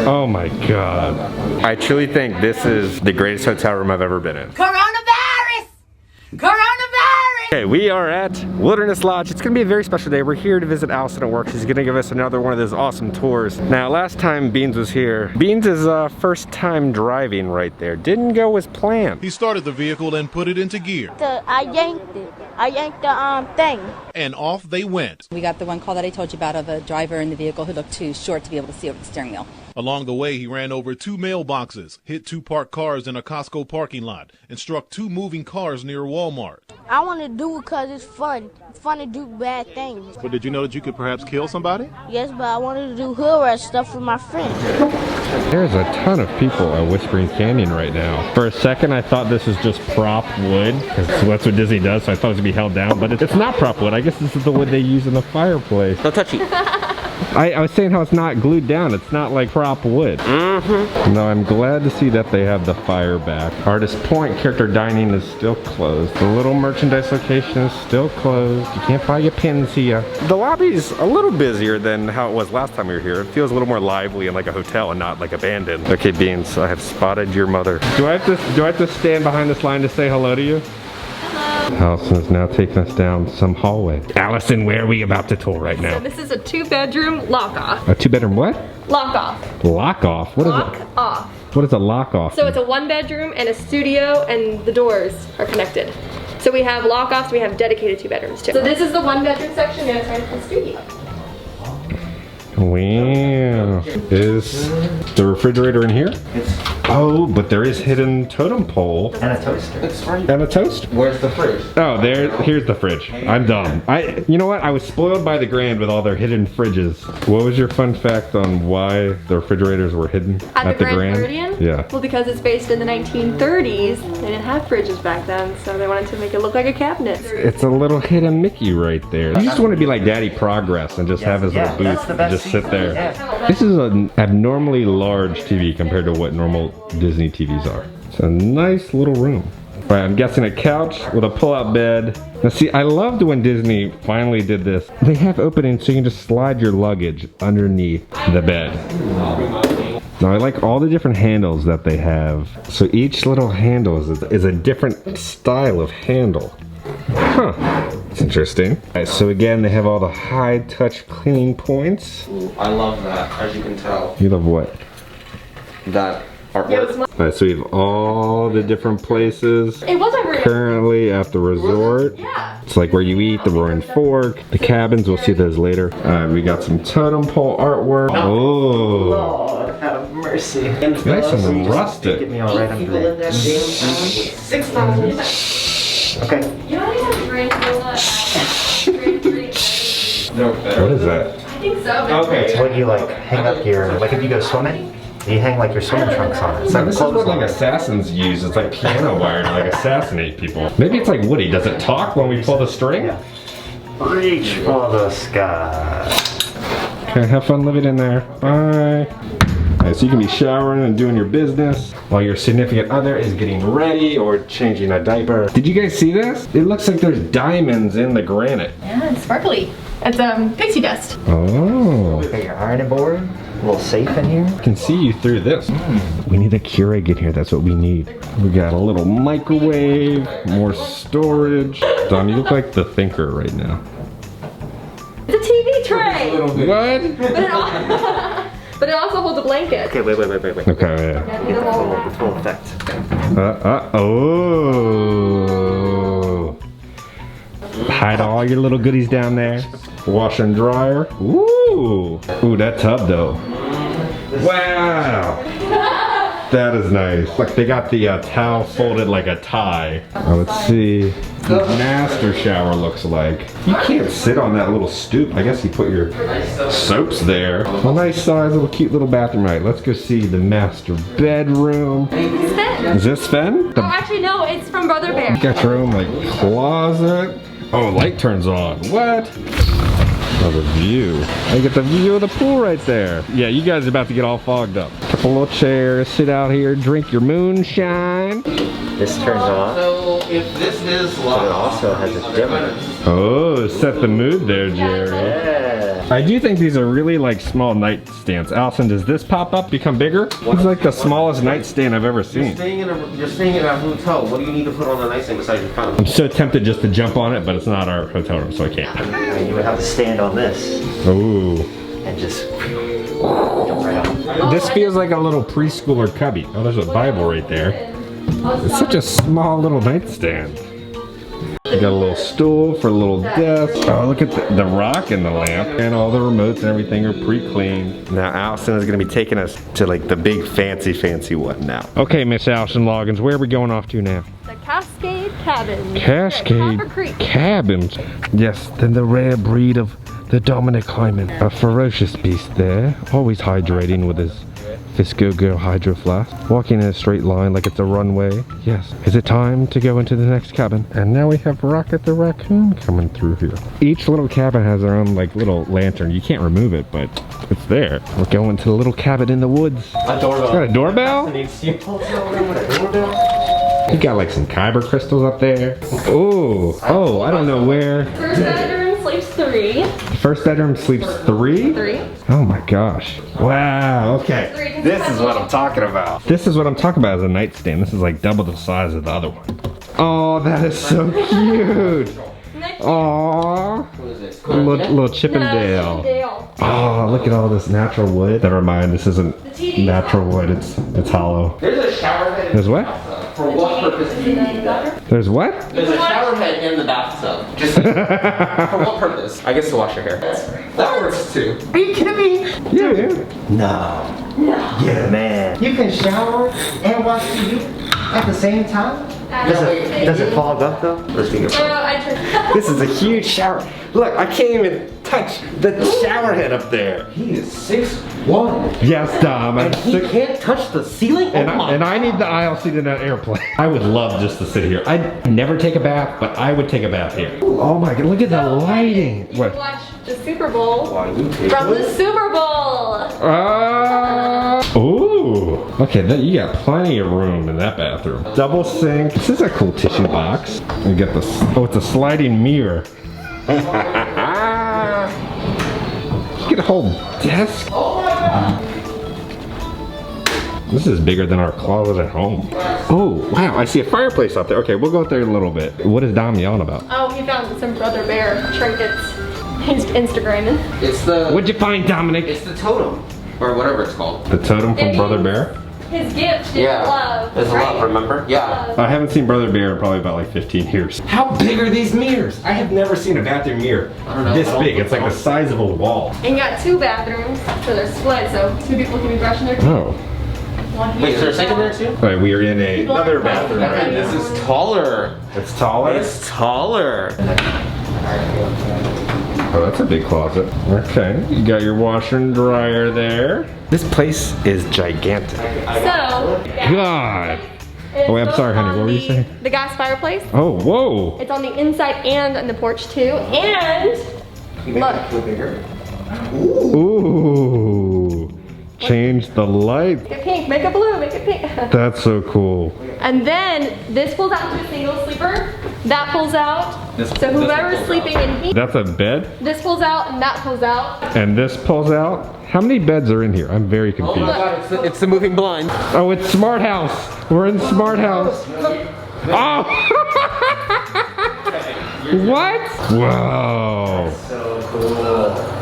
Oh my god. I truly think this is the greatest hotel room I've ever been in. Coronavirus! Coronavirus! Okay, we are at Wilderness Lodge. It's gonna be a very special day. We're here to visit Allison at work. She's gonna give us another one of those awesome tours. Now, last time Beans was here, Beans is first time driving right there. Didn't go as planned. He started the vehicle and put it into gear. I yanked it. I yanked the thing. And off they went. We got the one call that I told you about of a driver in the vehicle who looked too short to be able to see over the steering wheel. Along the way, he ran over 2 mailboxes, hit 2 parked cars in a Costco parking lot, and struck 2 moving cars near Walmart. I want to do it because it's fun. It's fun to do bad things. But did you know that you could perhaps kill somebody? Yes, but I wanted to do hood rat stuff with my friends. There's a ton of people at Whispering Canyon right now. For a second, I thought this was just prop wood, because that's what Disney does, so I thought it was going to be held down, but it's not prop wood. I guess this is the wood they use in the fireplace. Don't touch it. I was saying how it's not glued down. It's not like prop wood. No, I'm glad to see that they have the fire back. Artist Point Character Dining is still closed. The little merchandise location is still closed. You can't buy your pins here. The lobby's a little busier than how it was last time we were here. It feels a little more lively and like a hotel and not like abandoned. Okay, Beans, I have spotted your mother. Do I have to stand behind this line to say hello to you? Allison is now taking us down some hallway. Allison, where are we about to tour right now? So this is a 2-bedroom lock-off. A 2-bedroom what? Lock-off. Lock-off? What is it? Lock-off. What is a lock-off? So it's a 1-bedroom and a studio, and the doors are connected. So we have lock-offs, we have dedicated 2 bedrooms too. So this is the 1-bedroom section, and it's right at the studio. Wow. Is the refrigerator in here? Oh, but there is hidden totem pole. And a toaster. And a toast? Where's the fridge? Oh, here's the fridge. I'm dumb. You know what? I was spoiled by the Grand with all their hidden fridges. What was your fun fact on why the refrigerators were hidden At the Grand Floridian? Yeah. Well, because it's based in the 1930s. They didn't have fridges back then, so they wanted to make it look like a cabinet. It's a little hidden Mickey right there. You just want to be like Daddy Progress and just have his little booth and just sit there. Yeah. This is an abnormally large TV compared to what normal Disney TVs are. It's a nice little room. All right, I'm guessing a couch with a pull-out bed. Now see, I loved when Disney finally did this. They have openings so you can just slide your luggage underneath the bed. Now I like all the different handles that they have. So each little handle is a different style of handle. Huh, that's interesting. All right, so again, they have all the high touch cleaning points. I love that, as you can tell. You love what? That artwork. All right, so we have all the different places. It wasn't very Currently at the resort. Yeah. It's like where you eat, the Roaring Fork, the cabins, we'll see those later. All right, we got some totem pole artwork. Oh. Lord, have mercy. Nice and rustic. Get me all right under there. 6,000. Okay. You don't even have drink What is that? I think so. Okay. It's when you like hang up your, like if you go swimming, you hang like your swimming trunks on it. It's like This is what like assassins use. It's like piano wire to like assassinate people. Maybe it's like Woody. Does it talk when we pull the string? Yeah. Reach for the sky. Okay, have fun living in there. Bye. Alright, so you can be showering and doing your business while your significant other is getting ready or changing a diaper. Did you guys see this? It looks like there's diamonds in the granite. Yeah, it's sparkly. It's pixie dust. Oh. Got your ironing board. A little safe in here. I can see you through this. We need a Keurig in here. That's what we need. We got a little microwave, more storage. Don, you look like the thinker right now. It's a TV tray. What? But it also holds a blanket. Okay, wait. Okay, yeah. Get the full effect. Oh. Hide all your little goodies down there. Washer and dryer. Ooh. Ooh, that tub though. Wow. That is nice. Like they got the towel folded like a tie. Let's see what the master shower looks like. You can't sit on that little stoop. I guess you put your soaps there. A nice size little cute little bathroom. Right, let's go see the master bedroom. Sven. Is this Sven? Oh, actually no, it's from Brother Bear. You got your own like closet. Oh, light turns on. What? Oh, the view. I get the view of the pool right there. Yeah, you guys are about to get all fogged up. Couple little chairs, sit out here, drink your moonshine. This turns on. So if this is But it locked, also has a dimmer. Oh, set the mood there, Jerry. Yeah. I do think these are really like small nightstands. Allison, does this pop up, become bigger? It's like the smallest nightstand I've ever seen. You're staying in a hotel. What do you need to put on the nightstand besides your phone? I'm so tempted just to jump on it, but it's not our hotel room, so I can't. I mean, you would have to stand on this Ooh. and just jump right up. This feels like a little preschooler cubby. Oh, there's a Bible right there. It's such a small little nightstand. You got a little stool for a little desk. Oh, look at the rock and the lamp. And all the remotes and everything are pre-cleaned. Now Allison is gonna be taking us to like the big fancy one now. Okay, Miss Allison Loggins, where are we going off to now? The Cascade Cabin. Cascade Copper Creek. Cabins. Yes, then the rare breed of the Dominic Hyman. A ferocious beast there, always hydrating with his Fisco Girl Hydro Flask, walking in a straight line like it's a runway. Yes, is it time to go into the next cabin? And now we have Rocket the Raccoon coming through here. Each little cabin has their own like little lantern. You can't remove it, but it's there. We're going to the little cabin in the woods. A doorbell. Got a doorbell? You got like some kyber crystals up there. Oh, I don't know where. First bedroom sleeps 3. The first bedroom sleeps 3? 3. Oh my gosh. Wow, okay. This is what I'm talking about. This is what I'm talking about as a nightstand. This is like double the size of the other one. Oh, that is so cute. Aww. Little Chippendale. Oh, look at all this natural wood. Never mind, this isn't natural wood. It's hollow. There's a shower head. There's what? For what purpose? There's what? There's a shower head in the bathtub. Just for what purpose? I guess to wash your hair. That works too. Are you kidding me? Yeah. No. Yeah, man. You can shower and watch TV at the same time? Does it fog up though? Let's see. This is a huge shower. Look, I can't even touch the shower head up there. He is 6'1". Yes, Dom. And he can't touch the ceiling? And I need the aisle seat in that airplane. I would love just to sit here. I'd never take a bath, but I would take a bath here. Oh my god, look at the lighting. You can watch the Super Bowl from the Super Bowl. Ooh. Okay, you got plenty of room in that bathroom. Double sink. This is a cool tissue box. You got this. Oh, it's a sliding mirror. You get a whole desk. This is bigger than our closet at home. Oh, wow, I see a fireplace up there. Okay, we'll go out there in a little bit. What is Dom yelling about? Oh, he found some Brother Bear trinkets. He's Instagramming. It's the... What'd you find, Dominic? It's the totem. Or whatever it's called. The totem from Brother Bear? His gift is love. It's right? love, remember? Yeah. I haven't seen Brother Bear in probably about like 15 years. How big are these mirrors? I have never seen a bathroom mirror this big. It's like the size of a wall. And you got 2 bathrooms, so they're split, so 2 people can be brushing their teeth. Oh. Wait, is there a second there too? All right, we are in another bathroom. This is taller. It's taller? It's taller. Oh, that's a big closet. Okay, you got your washer and dryer there. This place is gigantic. So, God. Oh, wait, I'm sorry, honey. What were you saying? The gas fireplace. Oh, whoa. It's on the inside and on the porch too. And look. Ooh. Change the light. Make it pink, make it blue, make it pink. That's so cool. And then this pulls out to a single sleeper. That pulls out. So whoever's sleeping in here. That's a bed? This pulls out and that pulls out. And this pulls out? How many beds are in here? I'm very confused. Oh my god, it's the moving blind. Oh, it's Smart House. We're in Smart House. Oh! What? Whoa. So cool.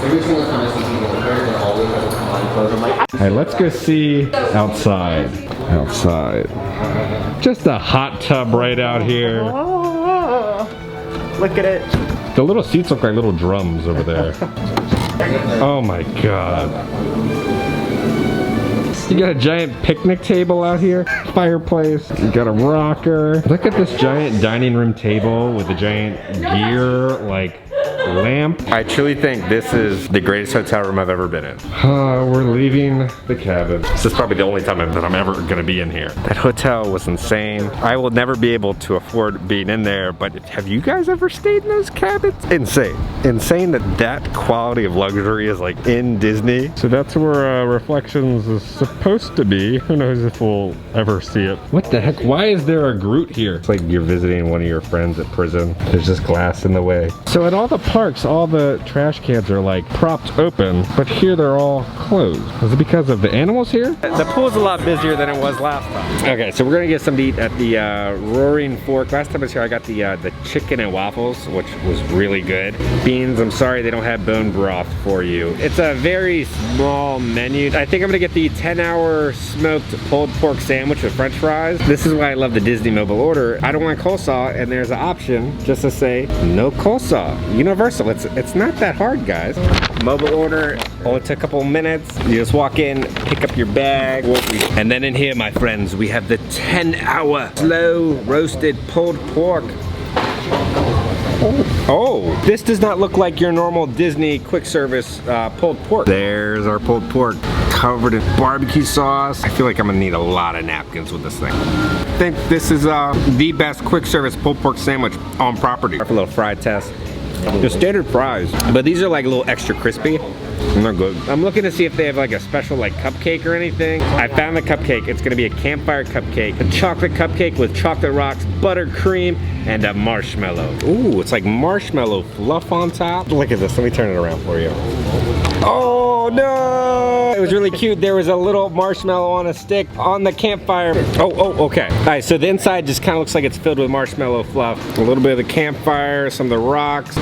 Every single time I see people in here, they always have a combined clothes. I'm like, Hey, let's go see outside. Outside. Just a hot tub right out here. Oh, look at it. The little seats look like little drums over there. Oh my god. You got a giant picnic table out here, fireplace, you got a rocker. Look at this giant dining room table with a giant gear, like, lamp. I truly think this is the greatest hotel room I've ever been in. We're leaving the cabin. This is probably the only time that I'm ever gonna be in here. That hotel was insane. I will never be able to afford being in there, but have you guys ever stayed in those cabins? Insane. Insane that that quality of luxury is like in Disney. So that's where Reflections is supposed to be. Who knows if we'll ever see it. What the heck? Why is there a Groot here? It's like you're visiting one of your friends at prison. There's just glass in the way. So at all the parks, parks, all the trash cans are like propped open, but here they're all closed. Is it because of the animals here? The pool's a lot busier than it was last time. Okay, so we're gonna get some to eat at the Roaring Fork. Last time I was here, I got the chicken and waffles, which was really good. Beans, I'm sorry they don't have bone broth for you. It's a very small menu. I think I'm gonna get the 10-hour smoked pulled pork sandwich with french fries. This is why I love the Disney mobile order. I don't want coleslaw, and there's an option just to say no coleslaw. Universal. It's not that hard, guys. Mobile order only took a couple minutes. You just walk in, pick up your bag, and then in here, my friends, we have the 10-hour slow roasted pulled pork. Oh, this does not look like your normal Disney quick service pulled pork. There's our pulled pork covered in barbecue sauce. I feel like I'm gonna need a lot of napkins with this thing. I think this is the best quick service pulled pork sandwich on property. For a little fry test. They're standard fries, but these are like a little extra crispy. And they're good. I'm looking to see if they have like a special like cupcake or anything. I found the cupcake. It's gonna be a campfire cupcake. A chocolate cupcake with chocolate rocks, buttercream, and a marshmallow. Ooh, it's like marshmallow fluff on top. Look at this, let me turn it around for you. Oh no! It was really cute. There was a little marshmallow on a stick on the campfire. Oh, okay. All right, so the inside just kind of looks like it's filled with marshmallow fluff. A little bit of the campfire, some of the rocks.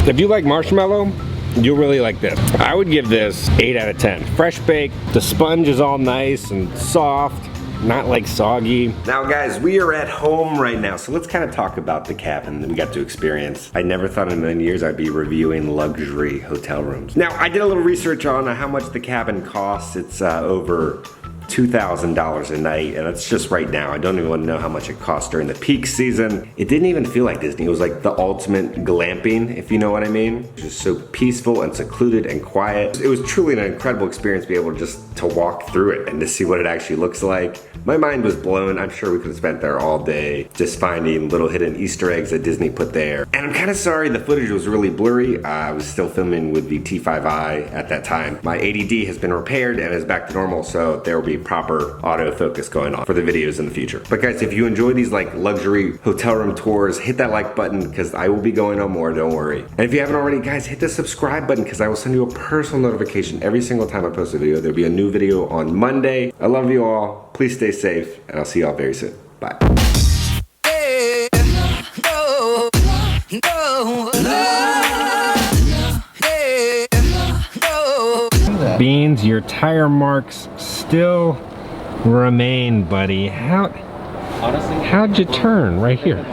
If you like marshmallow, you'll really like this. I would give this 8 out of 10. Fresh baked, the sponge is all nice and soft, not like soggy. Now guys, we are at home right now, so let's kind of talk about the cabin that we got to experience. I never thought in a million years I'd be reviewing luxury hotel rooms. Now, I did a little research on how much the cabin costs. It's over $2,000 a night, and that's just right now. I don't even know how much it costs during the peak season. It didn't even feel like Disney. It was like the ultimate glamping, if you know what I mean. It was just so peaceful and secluded and quiet. It was truly an incredible experience to be able just to walk through it and to see what it actually looks like. My mind was blown. I'm sure we could have spent there all day just finding little hidden Easter eggs that Disney put there. And I'm kind of sorry the footage was really blurry. I was still filming with the T5i at that time. My ADD has been repaired and is back to normal, so there will be proper autofocus going on for the videos in the future. But guys, if you enjoy these like luxury hotel room tours, hit that like button because I will be going on more, don't worry. And if you haven't already, guys, hit the subscribe button because I will send you a personal notification every single time I post a video. There'll be a new video on Monday. I love you all. Please stay safe, and I'll see you all very soon. Bye. Beans, your tire marks still remain, buddy. How'd you turn right here?